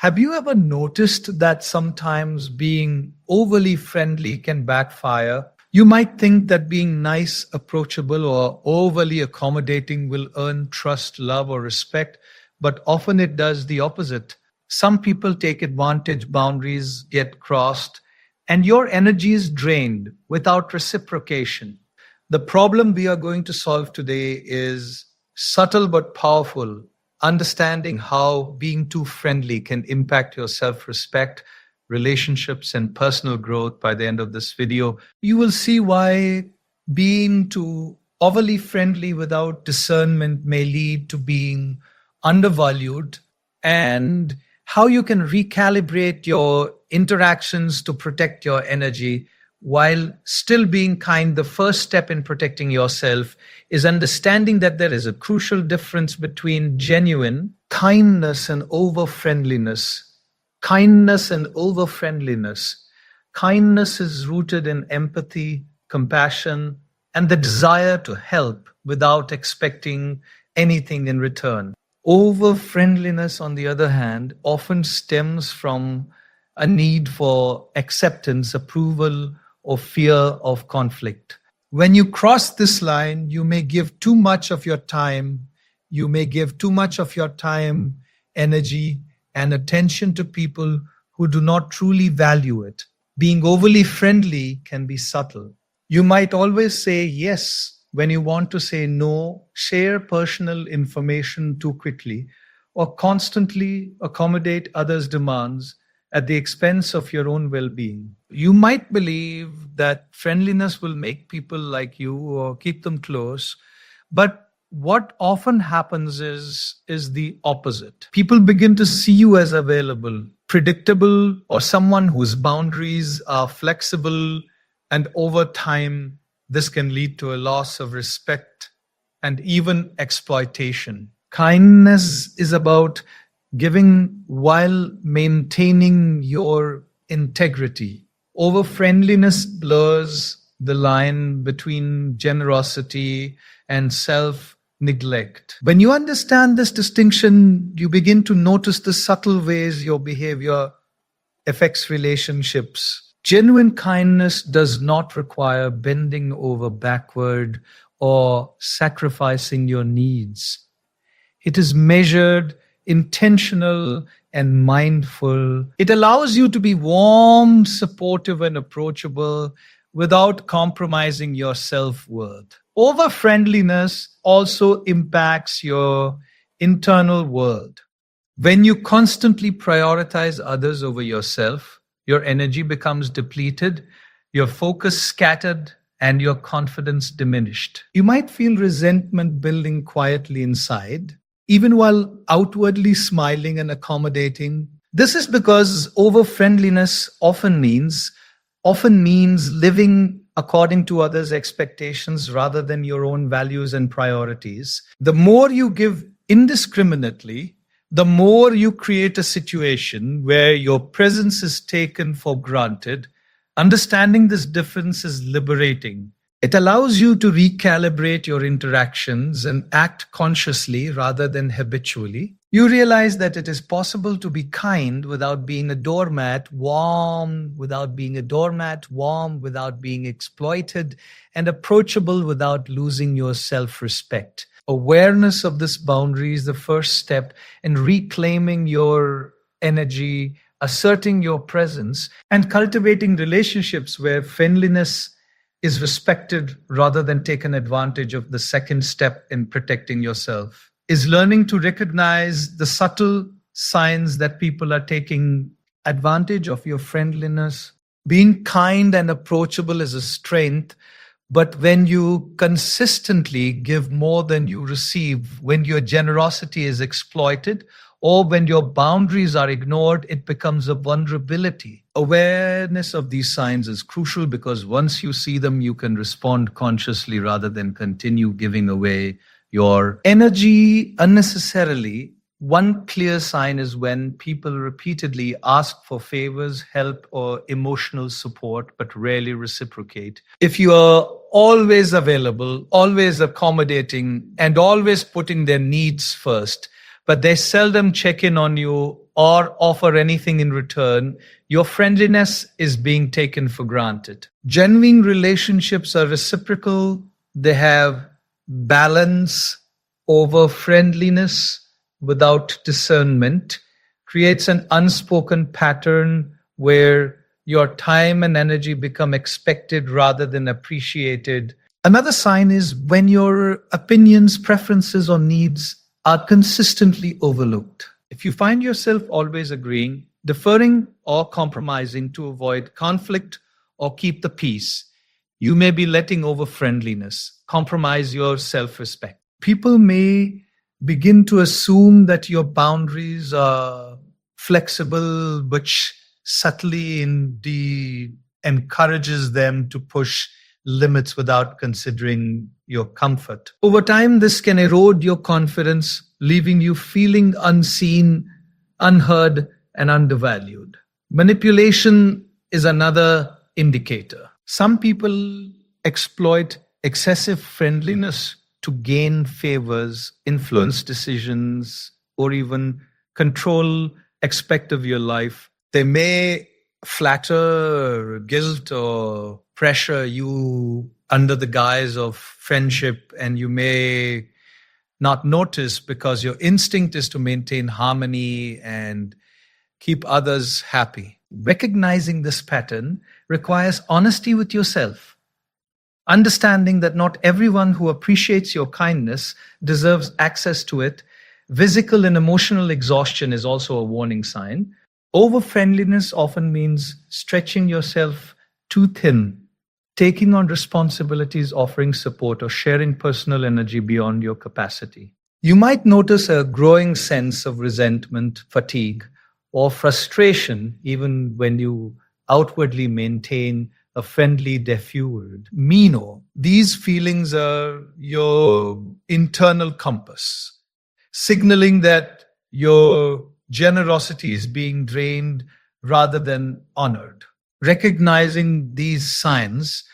Have you ever noticed that sometimes being overly friendly can backfire? You might think that being nice, approachable, or overly accommodating will earn trust, love, or respect, but often it does the opposite. Some people take advantage, boundaries get crossed, and your energy is drained without reciprocation. The problem we are going to solve today is subtle but powerful. Understanding how being too friendly can impact your self respect, relationships, and personal growth. By the end of this video, you will see why being too overly friendly without discernment may lead to being undervalued, and how you can recalibrate your interactions to protect your energy while still being kind. The first step in protecting yourself is understanding that there is a crucial difference between genuine kindness and over friendliness. Kindness and over friendliness. Kindness is rooted in empathy, compassion, and the desire to help without expecting anything in return. Over friendliness, on the other hand, often stems from a need for acceptance, approval, or fear of conflict. When you cross this line, you may give too much of your time. You may give too much of your time, energy, and attention to people who do not truly value it. Being overly friendly can be subtle. You might always say yes when you want to say no, share personal information too quickly, or constantly accommodate others' demands at the expense of your own well-being. You might believe that friendliness will make people like you or keep them close, but what often happens is the opposite. People begin to see you as available, predictable, or someone whose boundaries are flexible, and over time, this can lead to a loss of respect and even exploitation. Kindness is about giving while maintaining your integrity. Over friendliness blurs the line between generosity and self-neglect. When you understand this distinction, you begin to notice the subtle ways your behavior affects relationships. Genuine kindness does not require bending over backward or sacrificing your needs. It is measured, intentional, and mindful. It allows you to be warm, supportive, and approachable without compromising your self-worth. Over-friendliness also impacts your internal world. When you constantly prioritize others over yourself, your energy becomes depleted, your focus scattered, and your confidence diminished. You might feel resentment building quietly inside, even while outwardly smiling and accommodating. This is because over-friendliness often means living according to others' expectations rather than your own values and priorities. The more you give indiscriminately, the more you create a situation where your presence is taken for granted. Understanding this difference is liberating. It allows you to recalibrate your interactions and act consciously rather than habitually. You realize that it is possible to be kind without being a doormat, warm without being exploited, and approachable without losing your self-respect. Awareness of this boundary is the first step in reclaiming your energy, asserting your presence, and cultivating relationships where friendliness is respected rather than taken advantage of. The second step in protecting yourself is learning to recognize the subtle signs that people are taking advantage of your friendliness. Being kind and approachable is a strength, but when you consistently give more than you receive, when your generosity is exploited, or when your boundaries are ignored, it becomes a vulnerability. Awareness of these signs is crucial because once you see them, you can respond consciously rather than continue giving away your energy unnecessarily. One clear sign is when people repeatedly ask for favors, help, or emotional support, but rarely reciprocate. If you are always available, always accommodating, and always putting their needs first, but they seldom check in on you or offer anything in return, your friendliness is being taken for granted. Genuine relationships are reciprocal, they have balance over friendliness without discernment, creates an unspoken pattern where your time and energy become expected rather than appreciated. Another sign is when your opinions, preferences, or needs are consistently overlooked. If you find yourself always agreeing, deferring, or compromising to avoid conflict or keep the peace, you may be letting over friendliness, compromise your self respect. People may begin to assume that your boundaries are flexible, which subtly indeed encourages them to push limits without considering your comfort. Over time, this can erode your confidence, leaving you feeling unseen, unheard, and undervalued. Manipulation is another indicator. Some people exploit excessive friendliness to gain favors, influence decisions, or even control aspect of your life. They may flatter, guilt, or pressure you under the guise of friendship, and you may not notice because your instinct is to maintain harmony and keep others happy. Recognizing this pattern requires honesty with yourself, understanding that not everyone who appreciates your kindness deserves access to it. Physical and emotional exhaustion is also a warning sign. Over friendliness often means stretching yourself too thin, taking on responsibilities, offering support, or sharing personal energy beyond your capacity. You might notice a growing sense of resentment, fatigue, or frustration even when you outwardly maintain a friendly demeanor. These feelings are your internal compass, signaling that your generosity is being drained rather than honored. Recognizing these signs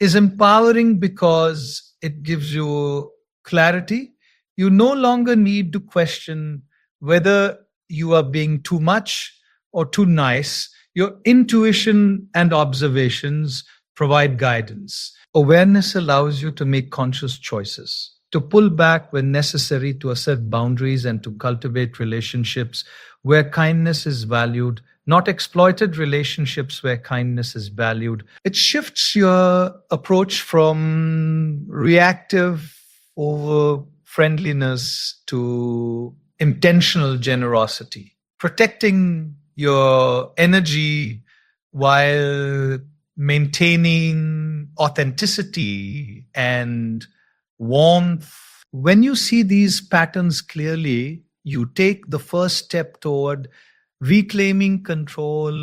is empowering because it gives you clarity. You no longer need to question whether you are being too much or too nice. Your intuition and observations provide guidance. Awareness allows you to make conscious choices, to pull back when necessary, to assert boundaries, and to cultivate relationships where kindness is valued, not exploited relationships where kindness is valued. It shifts your approach from reactive over friendliness to intentional generosity, protecting your energy while maintaining authenticity and warmth. When you see these patterns clearly, you take the first step toward reclaiming control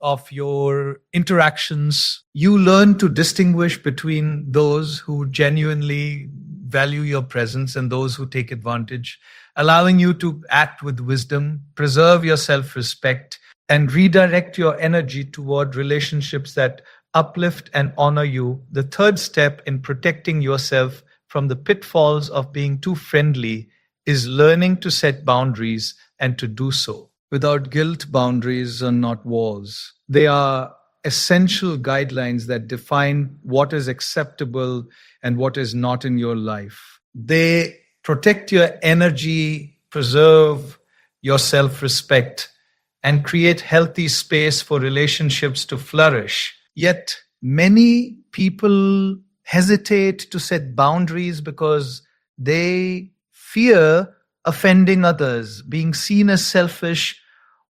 of your interactions. You learn to distinguish between those who genuinely value your presence and those who take advantage, allowing you to act with wisdom, preserve your self respect, and redirect your energy toward relationships that uplift and honor you. The third step in protecting yourself from the pitfalls of being too friendly is learning to set boundaries and to do so without guilt. Boundaries are not walls, they are essential guidelines that define what is acceptable and what is not in your life. They protect your energy, preserve your self respect, and create healthy space for relationships to flourish. Yet, many people hesitate to set boundaries because they fear offending others, being seen as selfish,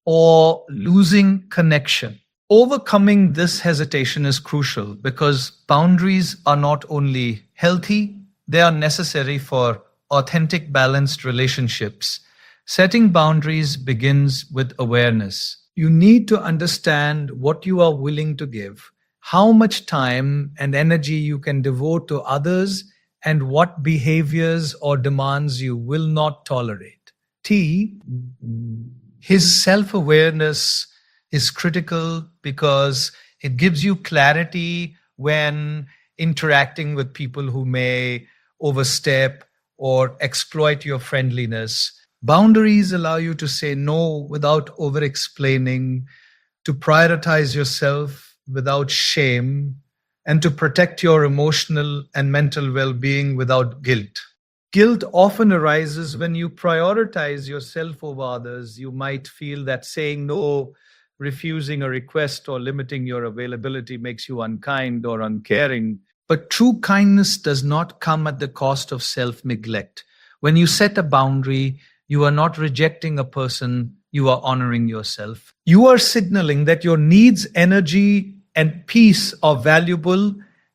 or losing connection. Overcoming this hesitation is crucial because boundaries are not only healthy, they are necessary for authentic, balanced relationships. Setting boundaries begins with awareness. You need to understand what you are willing to give, how much time and energy you can devote to others, and what behaviors or demands you will not tolerate. His self awareness is critical because it gives you clarity when interacting with people who may overstep or exploit your friendliness. Boundaries allow you to say no without over explaining, to prioritize yourself without shame, and to protect your emotional and mental well being without guilt. Guilt often arises when you prioritize yourself over others. You might feel that saying no, refusing a request, or limiting your availability makes you unkind or uncaring. But true kindness does not come at the cost of self neglect. When you set a boundary, you are not rejecting a person, you are honoring yourself. You are signaling that your needs, energy, and peace are valuable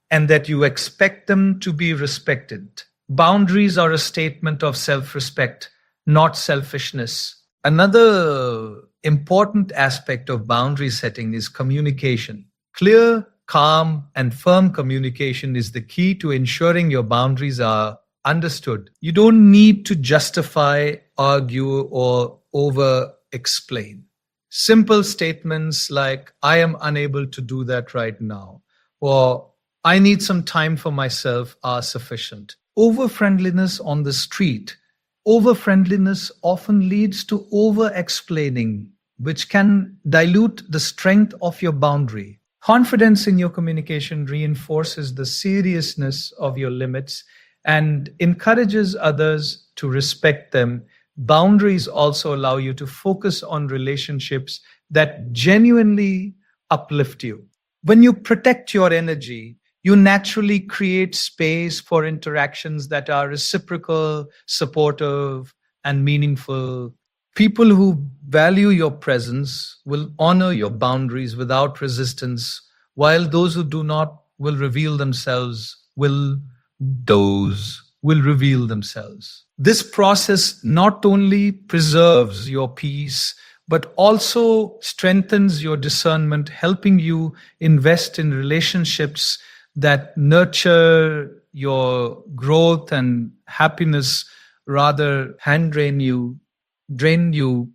and that you expect them to be respected. Boundaries are a statement of self respect, not selfishness. Another important aspect of boundary setting is communication. Clear, calm, and firm communication is the key to ensuring your boundaries are understood. You don't need to justify, argue, or over explain. Simple statements like, I am unable to do that right now, or I need some time for myself are sufficient. Over friendliness on the street. Over friendliness often leads to over explaining, which can dilute the strength of your boundary. Confidence in your communication reinforces the seriousness of your limits and encourages others to respect them. Boundaries also allow you to focus on relationships that genuinely uplift you. When you protect your energy, you naturally create space for interactions that are reciprocal, supportive, and meaningful. People who value your presence will honor your boundaries without resistance, while those who do not will reveal themselves, those will reveal themselves. This process not only preserves your peace, but also strengthens your discernment, helping you invest in relationships that nurture your growth and happiness rather hand drain you.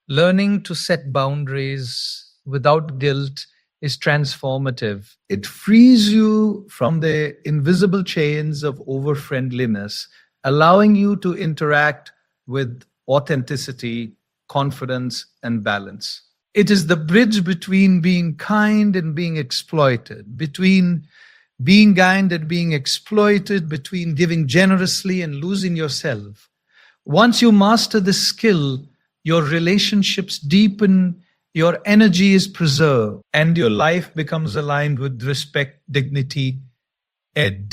Learning to set boundaries without guilt is transformative. It frees you from the invisible chains of over friendliness, allowing you to interact with authenticity, confidence, and balance. It is the bridge between being kind and being exploited, between being kind and being exploited, between giving generously and losing yourself. Once you master this skill, your relationships deepen, your energy is preserved, and your life becomes aligned with respect, dignity and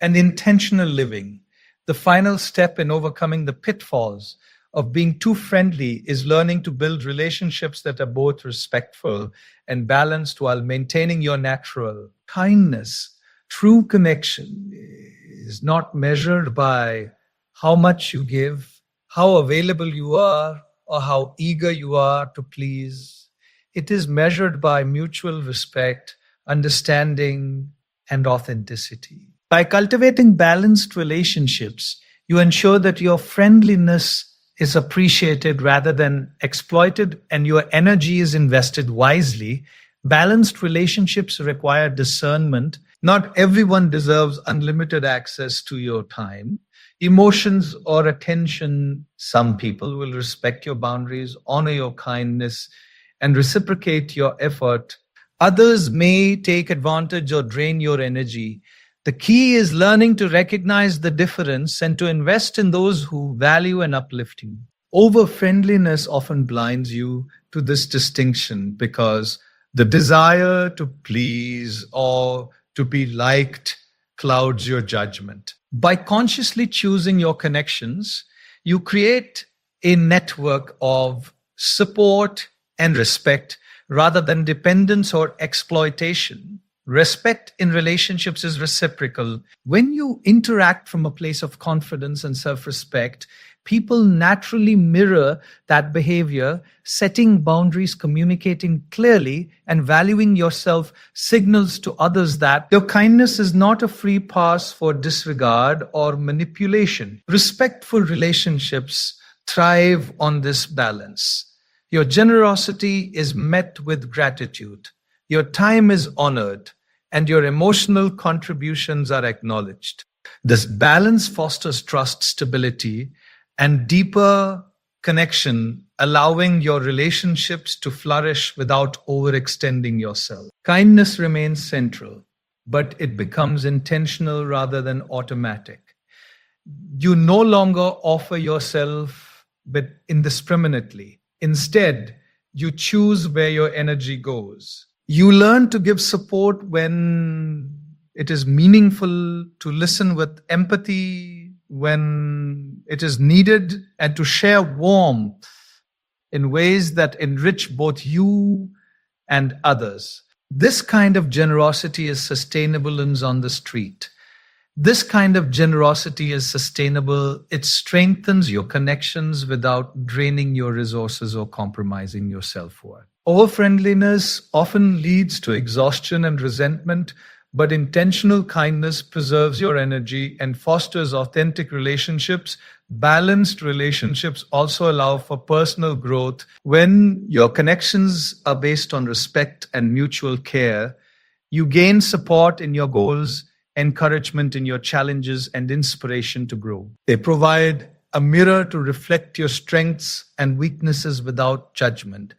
intentional living. The final step in overcoming the pitfalls of being too friendly is learning to build relationships that are both respectful and balanced while maintaining your natural kindness. True connection is not measured by how much you give, how available you are, or how eager you are to please. It is measured by mutual respect, understanding, and authenticity. By cultivating balanced relationships, you ensure that your friendliness is appreciated rather than exploited and your energy is invested wisely. Balanced relationships require discernment. Not everyone deserves unlimited access to your time, emotions, or attention. Some people will respect your boundaries, honor your kindness, and reciprocate your effort. Others may take advantage or drain your energy. The key is learning to recognize the difference and to invest in those who value and uplift you. Over friendliness often blinds you to this distinction because the desire to please or to be liked clouds your judgment. By consciously choosing your connections, you create a network of support and respect rather than dependence or exploitation. Respect in relationships is reciprocal. When you interact from a place of confidence and self respect, people naturally mirror that behavior. Setting boundaries, communicating clearly, and valuing yourself signals to others that your kindness is not a free pass for disregard or manipulation. Respectful relationships thrive on this balance. Your generosity is met with gratitude. Your time is honored, and your emotional contributions are acknowledged. This balance fosters trust, stability, and deeper connection, allowing your relationships to flourish without overextending yourself. Kindness remains central, but it becomes intentional rather than automatic. You no longer offer yourself but indiscriminately. Instead, you choose where your energy goes. You learn to give support when it is meaningful, to listen with empathy when it is needed, and to share warmth in ways that enrich both you and others. This kind of generosity is sustainable and on the street. This kind of generosity is sustainable. It strengthens your connections without draining your resources or compromising your self-worth. Overfriendliness often leads to exhaustion and resentment, but intentional kindness preserves your energy and fosters authentic relationships. Balanced relationships also allow for personal growth. When your connections are based on respect and mutual care, you gain support in your goals, encouragement in your challenges, and inspiration to grow. They provide a mirror to reflect your strengths and weaknesses without judgment,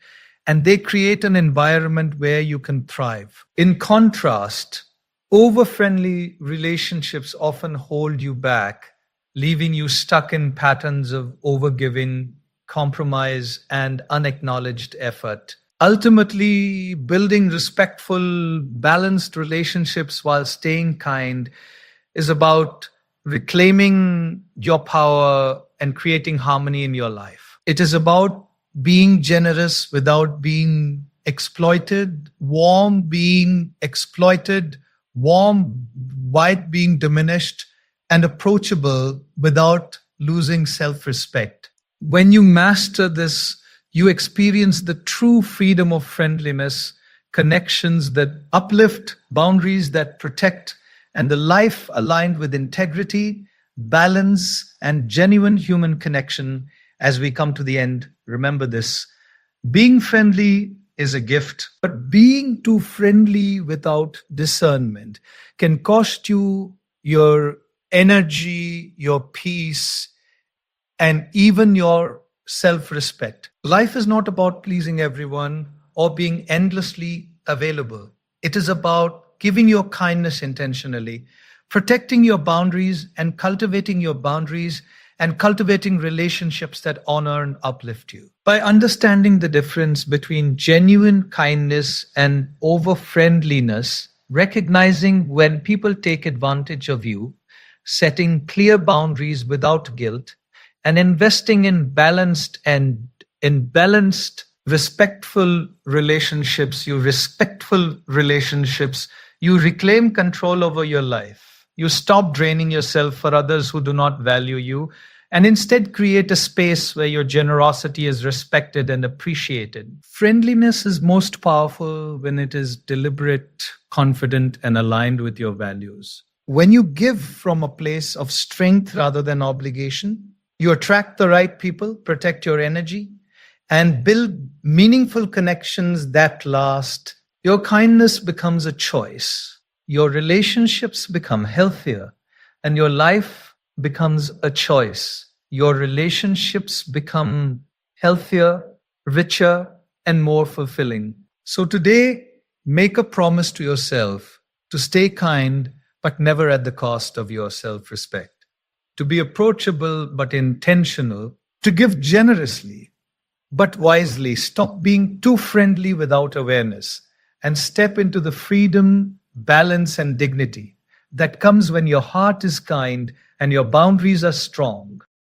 and they create an environment where you can thrive. In contrast, over-friendly relationships often hold you back, leaving you stuck in patterns of overgiving, compromise, and unacknowledged effort. Ultimately, building respectful, balanced relationships while staying kind is about reclaiming your power and creating harmony in your life. It is about being generous without being exploited, warm being exploited, warm without being diminished, and approachable without losing self-respect. When you master this, you experience the true freedom of friendliness, connections that uplift, boundaries that protect, and the life aligned with integrity, balance, and genuine human connection. As we come to the end, remember this: being friendly is a gift, but being too friendly without discernment can cost you your energy, your peace, and even your self-respect. Life is not about pleasing everyone or being endlessly available. It is about giving your kindness intentionally, protecting your boundaries and cultivating relationships that honor and uplift you. By understanding the difference between genuine kindness and over-friendliness, recognizing when people take advantage of you, setting clear boundaries without guilt, and investing in balanced, respectful relationships, you reclaim control over your life. You stop draining yourself for others who do not value you, and instead create a space where your generosity is respected and appreciated. Friendliness is most powerful when it is deliberate, confident, and aligned with your values. When you give from a place of strength rather than obligation, you attract the right people, protect your energy, and build meaningful connections that last. Your kindness becomes a choice. Your relationships become healthier, and your life becomes a choice. Your relationships become healthier, richer, and more fulfilling. So today, make a promise to yourself to stay kind, but never at the cost of your self-respect. To be approachable but intentional, to give generously but wisely, stop being too friendly without awareness, and step into the freedom, balance, and dignity that comes when your heart is kind and your boundaries are strong.